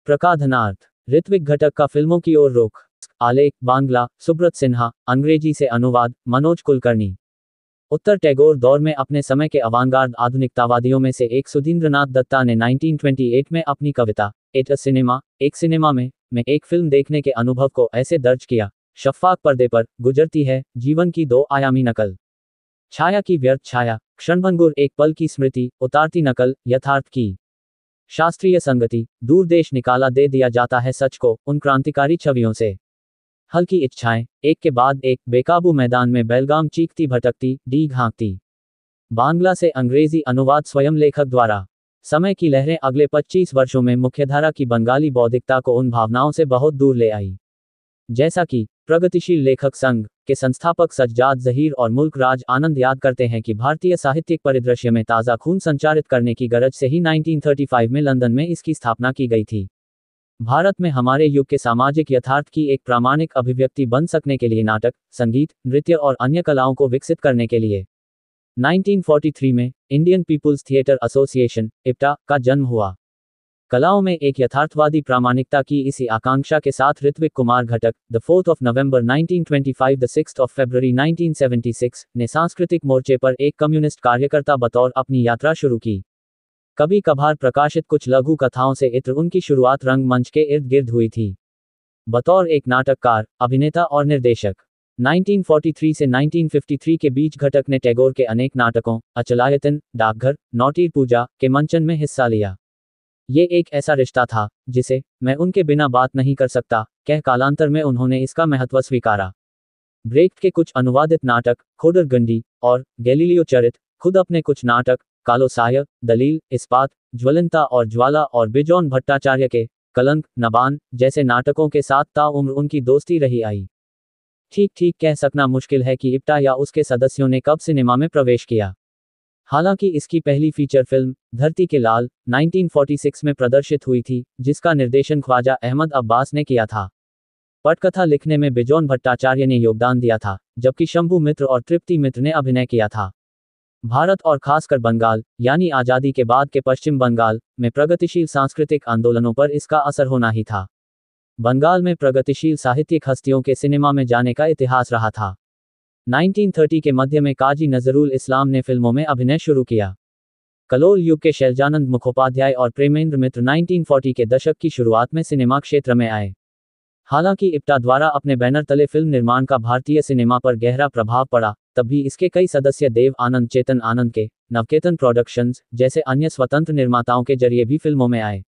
प्रकाधनार्थ ऋत्विक घटक का फिल्मों की ओर रुख। आलेख बांग्ला सुब्रत सिन्हा, अंग्रेजी से अनुवाद मनोज कुलकर्णी। उत्तर टैगोर दौर में अपने समय के अवांगार्ड आधुनिकतावादियों में से एक सुधींद्रनाथ दत्ता ने 1928 में अपनी कविता एट अ सिनेमा, एक सिनेमा में एक फिल्म देखने के अनुभव को ऐसे दर्ज किया। शफ्फाफ पर्दे पर गुजरती है जीवन की दो आयामी नकल, छाया की व्यर्थ छाया, क्षणभंगुर एक पल की स्मृति, उतारती नकल यथार्थ की शास्त्रीय संगति, दूर देश निकाला दे दिया जाता है सच को उन क्रांतिकारी छवियों से। हल्की इच्छाएं, एक के बाद एक, बेकाबू मैदान में बेलगाम चीखती भटकती, डीग हाँकती। बांग्ला से अंग्रेजी अनुवाद स्वयं लेखक द्वारा। समय की लहरें अगले 25 वर्षों में मुख्यधारा की बंगाली बौद्धिकता को उन भावनाओं से बहुत दूर ले आई जैसा कि प्रगतिशील लेखक संघ के संस्थापक सज्जाद जहीर और मुल्क राज आनंद याद करते हैं कि भारतीय साहित्यिक परिदृश्य में ताज़ा खून संचारित करने की गरज से ही 1935 में लंदन में इसकी स्थापना की गई थी। भारत में हमारे युग के सामाजिक यथार्थ की एक प्रामाणिक अभिव्यक्ति बन सकने के लिए नाटक, संगीत, नृत्य और अन्य कलाओं को विकसित करने के लिए 1943 में Indian people's theatre association IPTA का जन्म हुआ। कलाओं में एक यथार्थवादी प्रामाणिकता की इसी आकांक्षा के साथ ऋत्विक कुमार घटक the 4th of November 1925 the 6th of February 1976 ने सांस्कृतिक मोर्चे पर एक कम्युनिस्ट कार्यकर्ता बतौर अपनी यात्रा शुरू की। कभी कभार प्रकाशित कुछ लघु कथाओं से इत्र उनकी शुरुआत रंगमंच के इर्द गिर्द हुई थी। बतौर एक नाटककार, अभिनेता और निर्देशक 1943 से 1953 के बीच घटक ने टैगोर के अनेक नाटकों अचलायतन, डाकघर, नौटीर पूजा के मंचन में हिस्सा लिया। ये एक ऐसा रिश्ता था जिसे मैं उनके बिना बात नहीं कर सकता कह कालांतर में उन्होंने इसका महत्व स्वीकारा। ब्रेक्ट के कुछ अनुवादित नाटक खोडरगंडी और गैलीलियो चरित, खुद अपने कुछ नाटक कालोसाय, दलील, इस्पात, ज्वलंता और ज्वाला और बिजोन भट्टाचार्य के कलंक, नबान जैसे नाटकों के साथ ताउम्र उनकी दोस्ती रही आई। ठीक कह सकना मुश्किल है कि इप्टा या उसके सदस्यों ने कब सिनेमा में प्रवेश किया। हालांकि इसकी पहली फीचर फिल्म धरती के लाल 1946 में प्रदर्शित हुई थी, जिसका निर्देशन ख्वाजा अहमद अब्बास ने किया था। पटकथा लिखने में बिजोन भट्टाचार्य ने योगदान दिया था, जबकि शंभू मित्र और तृप्ति मित्र ने अभिनय किया था। भारत और खासकर बंगाल यानी आज़ादी के बाद के पश्चिम बंगाल में प्रगतिशील सांस्कृतिक आंदोलनों पर इसका असर होना ही था। बंगाल में प्रगतिशील साहित्यिक हस्तियों के सिनेमा में जाने का इतिहास रहा था। 1930 के मध्य में काजी नजरुल इस्लाम ने फिल्मों में अभिनय शुरू किया। कलोल युग के शैलजानंद मुखोपाध्याय और प्रेमेंद्र मित्र 1940 के दशक की शुरुआत में सिनेमा क्षेत्र में आए। हालांकि इप्टा द्वारा अपने बैनर तले फिल्म निर्माण का भारतीय सिनेमा पर गहरा प्रभाव पड़ा, तब भी इसके कई सदस्य देव आनंद, चेतन आनंद के नवकेतन प्रोडक्शंस जैसे अन्य स्वतंत्र निर्माताओं के जरिए भी फिल्मों में आए।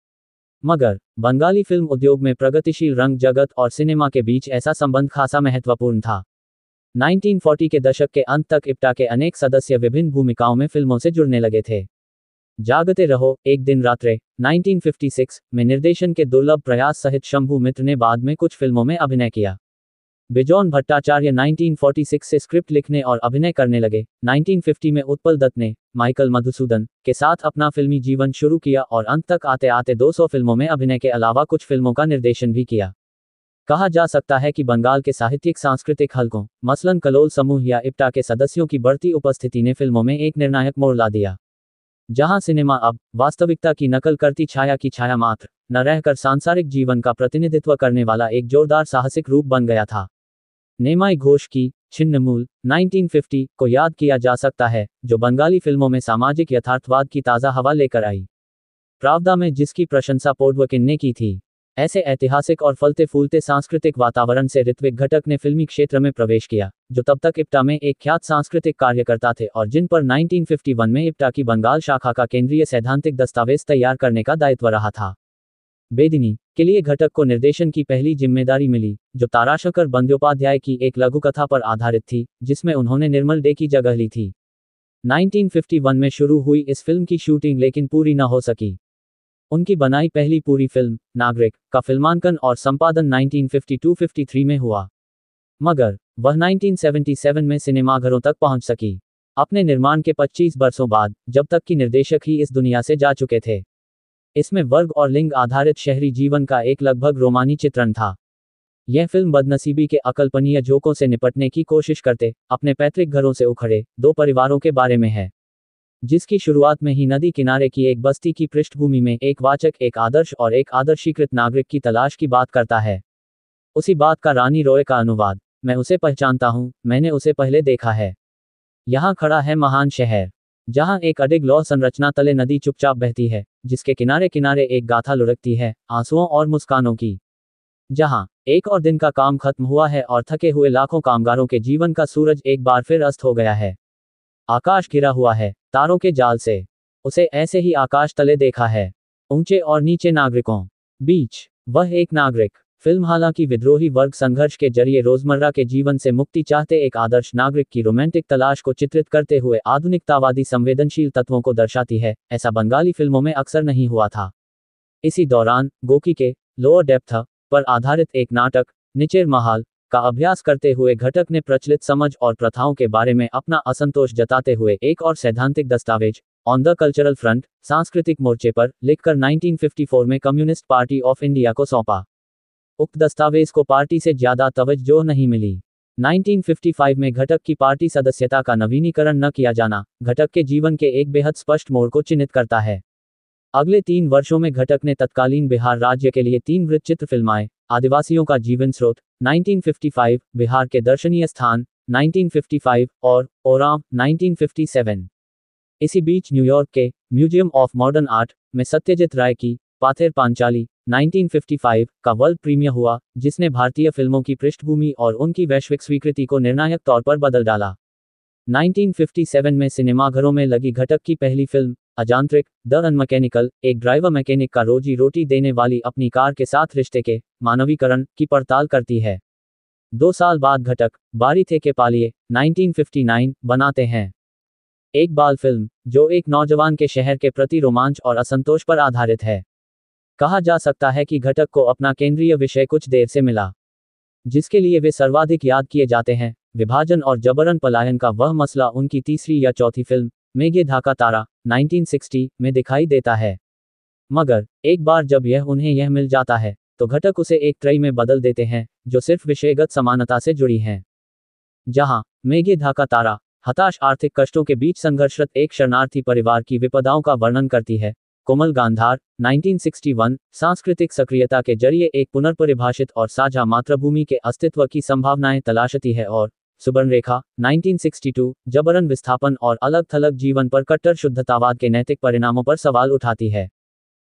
मगर बंगाली फिल्म उद्योग में प्रगतिशील रंग जगत और सिनेमा के बीच ऐसा संबंध खासा महत्वपूर्ण था। 1940 के दशक के अंत तक इप्टा के अनेक सदस्य विभिन्न भूमिकाओं में फिल्मों से जुड़ने लगे थे। जागते रहो, एक दिन रात्रे 1956 में निर्देशन के दुर्लभ प्रयास सहित शंभू मित्र ने बाद में कुछ फिल्मों में अभिनय किया। बिजोन भट्टाचार्य 1946 से स्क्रिप्ट लिखने और अभिनय करने लगे। 1950 में उत्पल दत्त ने माइकल मधुसूदन के साथ अपना फिल्मी जीवन शुरू किया और अंत तक आते आते 200 फिल्मों में अभिनय के अलावा कुछ फिल्मों का निर्देशन भी किया। कहा जा सकता है कि बंगाल के साहित्यिक सांस्कृतिक हलकों मसलन कलोल समूह या इप्टा के सदस्यों की बढ़ती उपस्थिति ने फिल्मों में एक निर्णायक मोड़ ला दिया, जहां सिनेमा अब वास्तविकता की नकल करती छाया की छाया मात्र न रहकर सांसारिक जीवन का प्रतिनिधित्व करने वाला एक जोरदार साहसिक रूप बन गया था। नेमाई घोष की छिन्नमूल 1950 को याद किया जा सकता है, जो बंगाली फिल्मों में सामाजिक यथार्थवाद की ताज़ा हवा लेकर आई। प्रावदा में जिसकी प्रशंसा पोडवकिन ने की थी। ऐसे ऐतिहासिक और फलते फूलते सांस्कृतिक वातावरण से ऋत्विक घटक ने फिल्मी क्षेत्र में प्रवेश किया, जो तब तक इप्टा में एक ख्यात सांस्कृतिक कार्यकर्ता थे और जिन पर 1951 में इप्टा की बंगाल शाखा का केंद्रीय सैद्धांतिक दस्तावेज तैयार करने का दायित्व रहा था। बेदिनी के लिए घटक को निर्देशन की पहली जिम्मेदारी मिली, जो ताराशंकर बंद्योपाध्याय की एक लघुकथा पर आधारित थी, जिसमें उन्होंने निर्मल डे की जगह ली थी। 1951 में शुरू हुई इस फिल्म की शूटिंग लेकिन पूरी न हो सकी। उनकी बनाई पहली पूरी फिल्म नागरिक का फिल्मांकन और संपादन 1952-53 में हुआ, मगर वह 1977 में सिनेमाघरों तक पहुंच सकी, अपने निर्माण के 25 वर्षों बाद, जब तक कि निर्देशक ही इस दुनिया से जा चुके थे। इसमें वर्ग और लिंग आधारित शहरी जीवन का एक लगभग रोमानी चित्रण था। यह फिल्म बदनसीबी के अकल्पनीय झोंकों से निपटने की कोशिश करते अपने पैतृक घरों से उखड़े दो परिवारों के बारे में है। जिसकी शुरुआत में ही नदी किनारे की एक बस्ती की पृष्ठभूमि में एक वाचक एक आदर्श और एक आदर्शीकृत नागरिक की तलाश की बात करता है। उसी बात का रानी रॉय का अनुवाद, मैं उसे पहचानता हूँ, मैंने उसे पहले देखा है। यहाँ खड़ा है महान शहर, जहाँ एक अडिग लौह संरचना तले नदी चुपचाप बहती है, जिसके किनारे किनारे एक गाथा लुढ़कती है, आंसुओं और मुस्कानों की। जहाँ एक और दिन का काम खत्म हुआ है और थके हुए लाखों कामगारों के जीवन का सूरज एक बार फिर अस्त हो गया है। आकाश घिरा हुआ है तारों के जाल से। उसे ऐसे ही आकाश तले देखा है, ऊंचे और नीचे नागरिकों बीच। वह एक नागरिक फिल्म हालांकि विद्रोही वर्ग संघर्ष के जरिए रोजमर्रा के जीवन से मुक्ति चाहते एक आदर्श नागरिक की रोमांटिक तलाश को चित्रित करते हुए आधुनिकतावादी संवेदनशील तत्वों को दर्शाती है। ऐसा बंगाली फिल्मों में अक्सर नहीं हुआ था। इसी दौरान गोकी के लोअर डेप्थ पर आधारित एक नाटक निचेर महाल का अभ्यास करते हुए घटक ने प्रचलित समझ और प्रथाओं के बारे में अपना असंतोष जताते हुए एक और सैद्धांतिक दस्तावेज ऑन द कल्चरल फ्रंट सांस्कृतिक मोर्चे पर लिखकर 1954 में कम्युनिस्ट पार्टी ऑफ इंडिया को सौंपा। उक्त दस्तावेज को पार्टी से ज्यादा तवज्जो नहीं मिली। 1955 में घटक की पार्टी सदस्यता का नवीनीकरण न किया जाना घटक के जीवन के एक बेहद स्पष्ट मोड़ को चिन्हित करता है। अगले 3 वर्षों में घटक ने तत्कालीन बिहार राज्य के लिए 3 वृत्तचित्र फिल्माएं, आदिवासियों का जीवन स्रोत 1955, बिहार के दर्शनीय स्थान 1955 और ओराम 1957। इसी बीच न्यूयॉर्क के म्यूजियम ऑफ मॉडर्न आर्ट में सत्यजीत राय की पाथेर पांचाली 1955 का वर्ल्ड प्रीमियर हुआ, जिसने भारतीय फिल्मों की पृष्ठभूमि और उनकी वैश्विक स्वीकृति को निर्णायक तौर पर बदल डाला। 1957 में सिनेमाघरों में लगी घटक की पहली फिल्म अजांत्रिक द अनमैकेनिकल एक ड्राइवर मैकेनिक का रोजी रोटी देने वाली अपनी कार के साथ रिश्ते के मानवीकरण की पड़ताल करती है। 2 साल बाद घटक बारी थे के पालिए 1959 बनाते हैं, एक बाल फिल्म जो एक नौजवान के शहर के प्रति रोमांच और असंतोष पर आधारित है। कहा जा सकता है कि घटक को अपना केंद्रीय विषय कुछ देर से मिला, जिसके लिए वे सर्वाधिक याद किए जाते हैं। विभाजन और जबरन पलायन का वह मसला उनकी तीसरी या चौथी फिल्म मेघे धाका तारा 1960 में दिखाई देता है। मगर एक बार जब उन्हें मिल जाता है तो घटक उसे एक त्रयी में बदल देते हैं जो सिर्फ विषयगत समानता से जुड़ी हैं। जहां मेघे धाका तारा हताश आर्थिक कष्टों के बीच संघर्षरत एक शरणार्थी परिवार की विपदाओं का वर्णन करती है, कोमल गांधार 1961 सांस्कृतिक सक्रियता के जरिए एक पुनर्परिभाषित और साझा मातृभूमि के अस्तित्व की संभावनाएं तलाशती है, और सुवर्णरेखा 1962 जबरन विस्थापन और अलग थलग जीवन पर कट्टर शुद्धतावाद के नैतिक परिणामों पर सवाल उठाती है।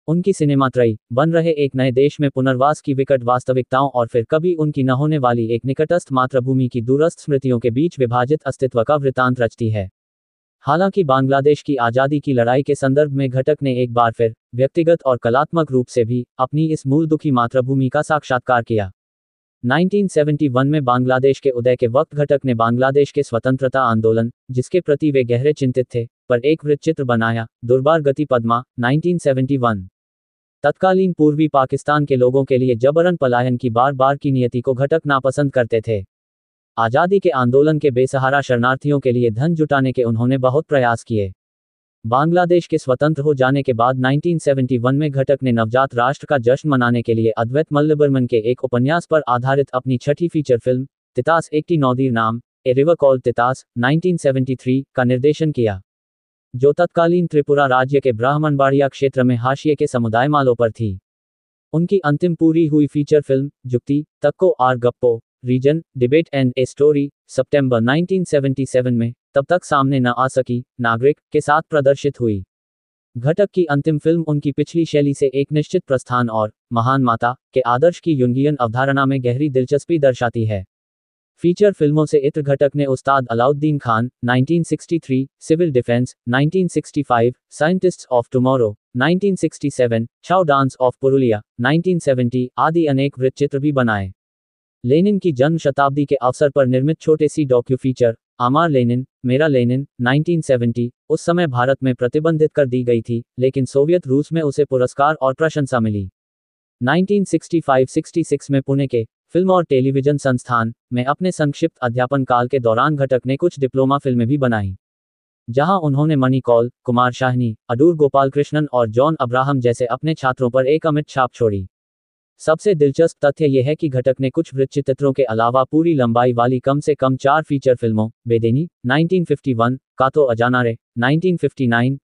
उनकी सिनेमात्रयी बन रहे एक नए देश में पुनर्वास की विकट वास्तविकताओं और फिर कभी उनकी न होने वाली एक निकटस्थ मातृभूमि की दूरस्थ स्मृतियों के बीच विभाजित अस्तित्व का वृत्तांत रचती है। हालांकि बांग्लादेश की आज़ादी की लड़ाई के संदर्भ में घटक ने एक बार फिर व्यक्तिगत और कलात्मक रूप से भी अपनी इस मूल दुखी मातृभूमि का साक्षात्कार किया। 1971 में बांग्लादेश के उदय के वक्त घटक ने बांग्लादेश के स्वतंत्रता आंदोलन, जिसके प्रति वे गहरे चिंतित थे, पर एक वृत्तचित्र बनाया, दुर्बार गति पद्मा 1971। तत्कालीन पूर्वी पाकिस्तान के लोगों के लिए जबरन पलायन की बार बार की नियति को घटक नापसंद करते थे। आज़ादी के आंदोलन के बेसहारा शरणार्थियों के लिए धन जुटाने के उन्होंने बहुत प्रयास किए। बांग्लादेश के स्वतंत्र हो जाने के बाद 1971 में घटक ने नवजात राष्ट्र का जश्न मनाने के लिए अद्वैत मल्लबर्मन के एक उपन्यास पर आधारित अपनी छठी फीचर फिल्म तितास एकटी नौदीर नाम ए रिवर कॉल्ड तितास 1973 का निर्देशन किया, जो तत्कालीन त्रिपुरा राज्य के ब्राह्मणबाड़िया क्षेत्र में हाशिए के समुदाय मालों पर थी। उनकी अंतिम पूरी हुई feature film Jukti Takko Aar Gappo reason debate and a story सितंबर 1977 में तब तक सामने न आ सकी नागरिक के साथ प्रदर्शित हुई। घटक की अंतिम फिल्म उनकी पिछली शैली से एक निश्चित प्रस्थान और महान माता के आदर्श की युंगियन अवधारणा में गहरी दिलचस्पी दर्शाती है। फीचर फिल्मों से इत्र घटक ने Ustad Allauddin Khan 1963, civil defence 1965, scientists of tomorrow 1967, Chhau dance of Purulia 1970 आदि अनेक वृत्तचित्र भी बनाए। लेनिन की जन्म शताब्दी के अवसर पर निर्मित छोटे सी डॉक्यू फीचर आमार लेनिन मेरा लेनिन 1970 उस समय भारत में प्रतिबंधित कर दी गई थी, लेकिन सोवियत रूस में उसे पुरस्कार और प्रशंसा मिली। 1965-66 में पुणे के फिल्म और टेलीविजन संस्थान में अपने संक्षिप्त अध्यापन काल के दौरान घटक ने कुछ डिप्लोमा फिल्में भी बनाई, जहां उन्होंने मणि कौल, कुमार शाहनी, अडूर गोपालकृष्णन और जॉन अब्राहम जैसे अपने छात्रों पर एक अमिट छाप छोड़ी। सबसे दिलचस्प तथ्य यह है कि घटक ने कुछ वृत्तचित्रों के अलावा पूरी लंबाई वाली कम से कम 4 फीचर फिल्मों बेदेनी 1951, कातो अजानारे 1959,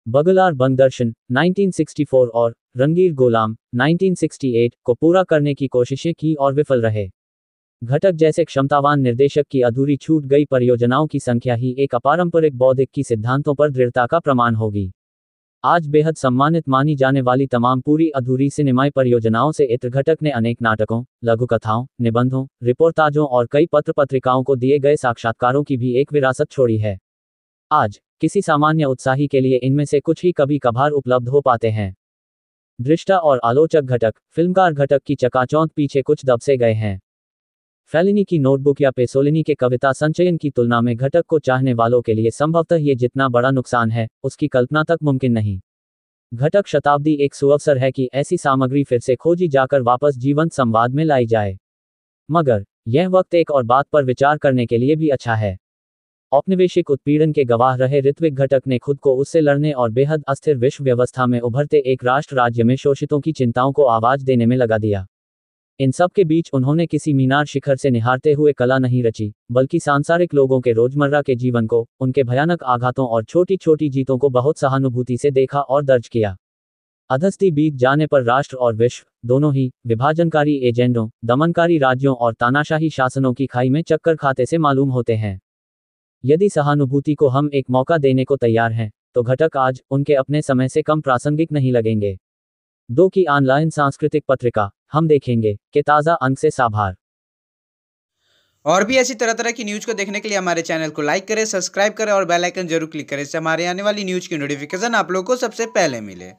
बगलार बंगदर्शन 1964 और रंगीर गोलाम 1968 को पूरा करने की कोशिशें की और विफल रहे। घटक जैसे क्षमतावान निर्देशक की अधूरी छूट गई परियोजनाओं की संख्या ही एक अपारंपरिक बौद्धिक की सिद्धांतों पर दृढ़ता का प्रमाण होगी। आज बेहद सम्मानित मानी जाने वाली तमाम पूरी अधूरी सिनेमाई परियोजनाओं से इत्र घटक ने अनेक नाटकों, लघुकथाओं, निबंधों, रिपोर्टाजों और कई पत्र पत्रिकाओं को दिए गए साक्षात्कारों की भी एक विरासत छोड़ी है। आज किसी सामान्य उत्साही के लिए इनमें से कुछ ही कभी कभार उपलब्ध हो पाते हैं। दृष्टा और आलोचक घटक, फिल्मकार घटक की चकाचौंध पीछे कुछ दबसे गए हैं। फेलिनी की नोटबुक या पेसोलिनी के कविता संचयन की तुलना में घटक को चाहने वालों के लिए संभवतः ये जितना बड़ा नुकसान है, उसकी कल्पना तक मुमकिन नहीं। घटक शताब्दी एक सुअवसर है कि ऐसी सामग्री फिर से खोजी जाकर वापस जीवंत संवाद में लाई जाए। मगर यह वक्त एक और बात पर विचार करने के लिए भी अच्छा है। औपनिवेशिक उत्पीड़न के गवाह रहे ऋत्विक घटक ने खुद को उससे लड़ने और बेहद अस्थिर विश्व व्यवस्था में उभरते एक राष्ट्र राज्य में शोषितों की चिंताओं को आवाज देने में लगा दिया। इन सब के बीच उन्होंने किसी मीनार शिखर से निहारते हुए कला नहीं रची, बल्कि सांसारिक लोगों के रोजमर्रा के जीवन को, उनके भयानक आघातों और छोटी छोटी जीतों को बहुत सहानुभूति से देखा और दर्ज किया। अधस्ती बीत जाने पर राष्ट्र और विश्व, दोनों ही, विभाजनकारी एजेंडों, दमनकारी राज्यों और तानाशाही शासनों की खाई में चक्कर खाते से मालूम होते हैं। यदि सहानुभूति को हम एक मौका देने को तैयार हैं, तो घटक आज उनके अपने समय से कम प्रासंगिक नहीं लगेंगे। 2 की ऑनलाइन सांस्कृतिक पत्रिका हम देखेंगे के ताज़ा अंक से साभार। और भी ऐसी तरह तरह की न्यूज़ को देखने के लिए हमारे चैनल को लाइक करें, सब्सक्राइब करें और बेल आइकन जरूर क्लिक करें, इससे हमारे आने वाली न्यूज़ की नोटिफिकेशन आप लोगों को सबसे पहले मिले।